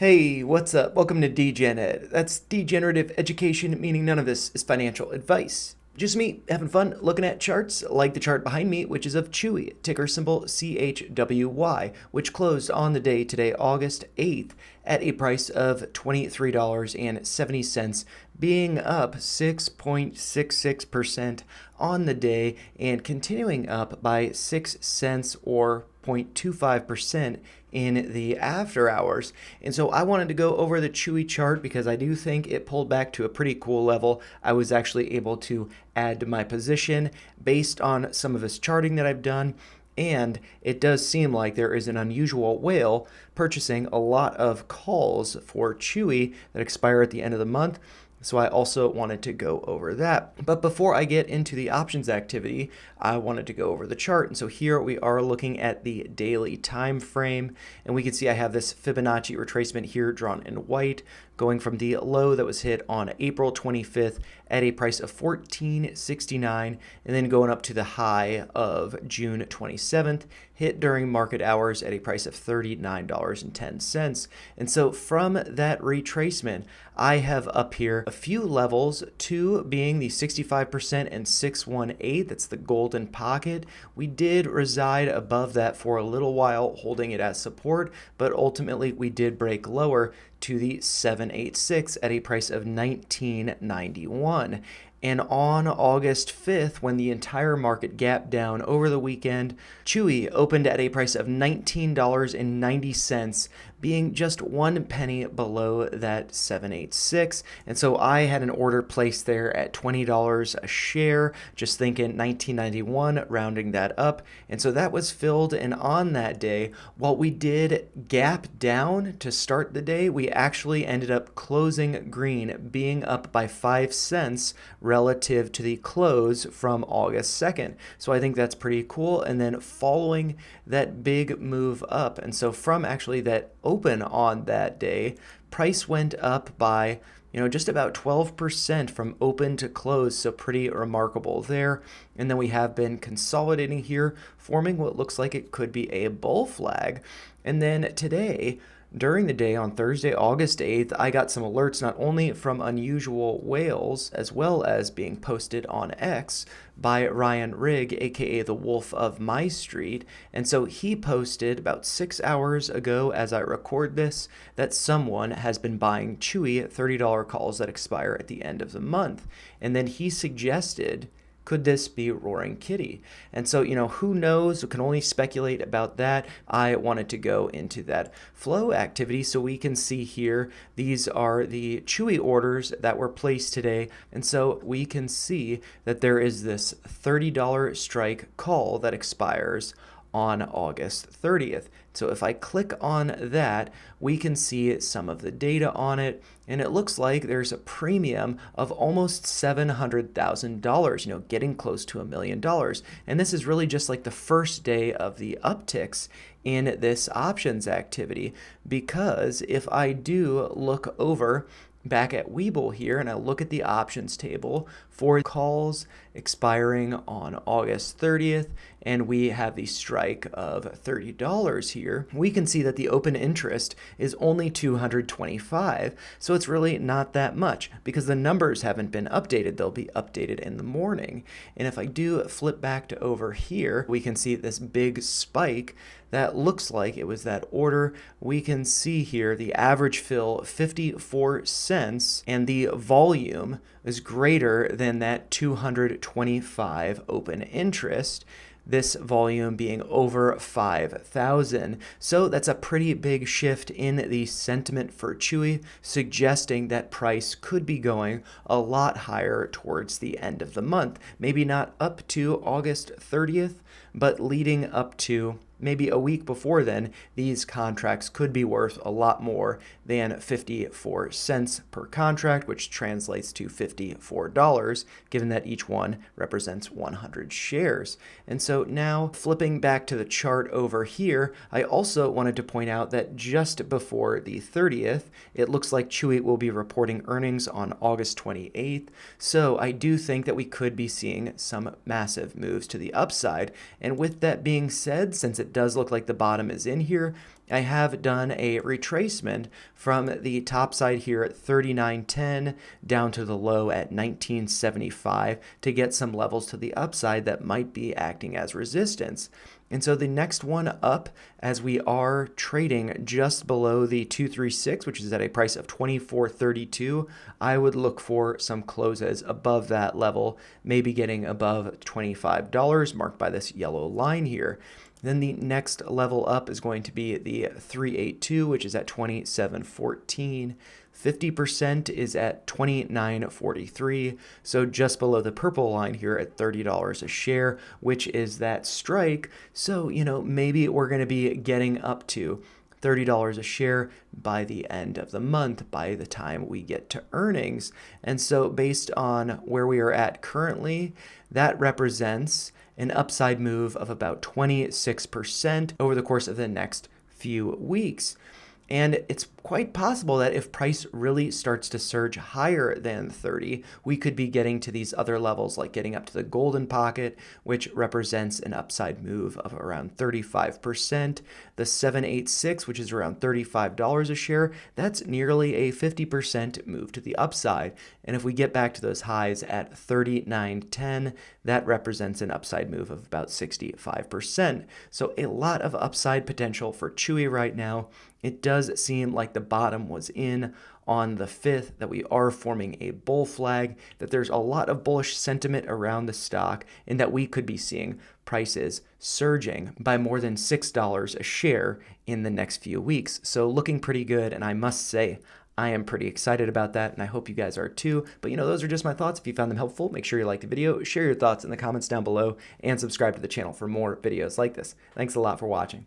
Hey, what's up? Welcome to DGen That's degenerative education, meaning none of this is financial advice. Just me having fun looking at charts, like the chart behind me, which is of Chewy, ticker symbol CHWY, which closed on the day today, August 8th, at a price of $23.70, being up 6.66% on the day and continuing up by 6 cents or 0.25% in the after hours. And so I wanted to go over the Chewy chart because I do think it pulled back to a pretty cool level. I was actually able to add to my position based on some of this charting that I've done. And it does seem like there is an unusual whale purchasing a lot of calls for Chewy that expire at the end of the month. So I also wanted to go over that. But before I get into the options activity, I wanted to go over the chart. And so here we are looking at the daily time frame, and we can see I have this Fibonacci retracement here drawn in white, going from the low that was hit on April 25th at a price of $14.69, and then going up to the high of June 27th, hit during market hours at a price of $39.10. And so from that retracement, I have up here a few levels, two being the 65% and 618. That's the golden pocket. We did reside above that for a little while, holding it as support, but ultimately we did break lower to the 786 at a price of $19.91. And on August 5th, when the entire market gapped down over the weekend, Chewy opened at a price of $19.90, being just 1 penny below that 786. And so I had an order placed there at $20 a share, just thinking 1991, rounding that up. And so that was filled. And on that day, while we did gap down to start the day, we actually ended up closing green, being up by 5 cents relative to the close from August 2nd. So I think that's pretty cool. And then following that big move up, and so from actually that open on that day, price went up by just about 12% from open to close, so pretty remarkable there. And then we have been consolidating here, forming what looks like it could be a bull flag. And then today, during the day on Thursday, August 8th, I got some alerts not only from unusual whales, as well as being posted on X by Ryan Rigg, aka the Wolf of My Street. And so he posted about 6 hours ago, as I record this, that someone has been buying Chewy $30 calls that expire at the end of the month. And then he suggested, could this be Roaring Kitty? And so, who knows? We can only speculate about that. I wanted to go into that flow activity so we can see here. These are the Chewy orders that were placed today. And so we can see that there is this $30 strike call that expires on August 30th. So if I click on that, we can see some of the data on it, and it looks like there's a premium of almost $700,000, getting close to $1 million. And this is really just like the first day of the upticks in this options activity, because if I do look over back at Webull here and I look at the options table for calls expiring on August 30th, and we have the strike of $30 here, we can see that the open interest is only 225. So it's really not that much because the numbers haven't been updated. They'll be updated in the morning. And if I do flip back to over here, we can see this big spike that looks like it was that order. We can see here the average fill 54 cents, and the volume is greater than that 225 open interest, this volume being over 5,000. So that's a pretty big shift in the sentiment for Chewy, suggesting that price could be going a lot higher towards the end of the month. Maybe not up to August 30th, but leading up to maybe a week before then, these contracts could be worth a lot more than 54 cents per contract, which translates to $54, given that each one represents 100 shares. And so now flipping back to the chart over here, I also wanted to point out that just before the 30th, it looks like Chewy will be reporting earnings on August 28th. So I do think that we could be seeing some massive moves to the upside. And with that being said, since it it does look like the bottom is in here, I have done a retracement from the top side here at 39.10 down to the low at 19.75 to get some levels to the upside that might be acting as resistance. And so the next one up, as we are trading just below the 236, which is at a price of 24.32, I would look for some closes above that level, maybe getting above $25 marked by this yellow line here. Then the next level up is going to be the 382, which is at 27.14. 50% is at 29.43, so just below the purple line here at $30 a share, which is that strike. So, maybe we're going to be getting up to $30 a share by the end of the month, by the time we get to earnings. And so based on where we are at currently, that represents an upside move of about 26% over the course of the next few weeks. And it's quite possible that if price really starts to surge higher than 30, we could be getting to these other levels, like getting up to the golden pocket, which represents an upside move of around 35%. The 786, which is around $35 a share, that's nearly a 50% move to the upside. And if we get back to those highs at 39.10, that represents an upside move of about 65%. So a lot of upside potential for Chewy right now. It does seem like the bottom was in on the 5th, that we are forming a bull flag, that there's a lot of bullish sentiment around the stock, and that we could be seeing prices surging by more than $6 a share in the next few weeks. So looking pretty good, and I must say, I am pretty excited about that, and I hope you guys are too. But those are just my thoughts. If you found them helpful, make sure you like the video, share your thoughts in the comments down below, and subscribe to the channel for more videos like this. Thanks a lot for watching.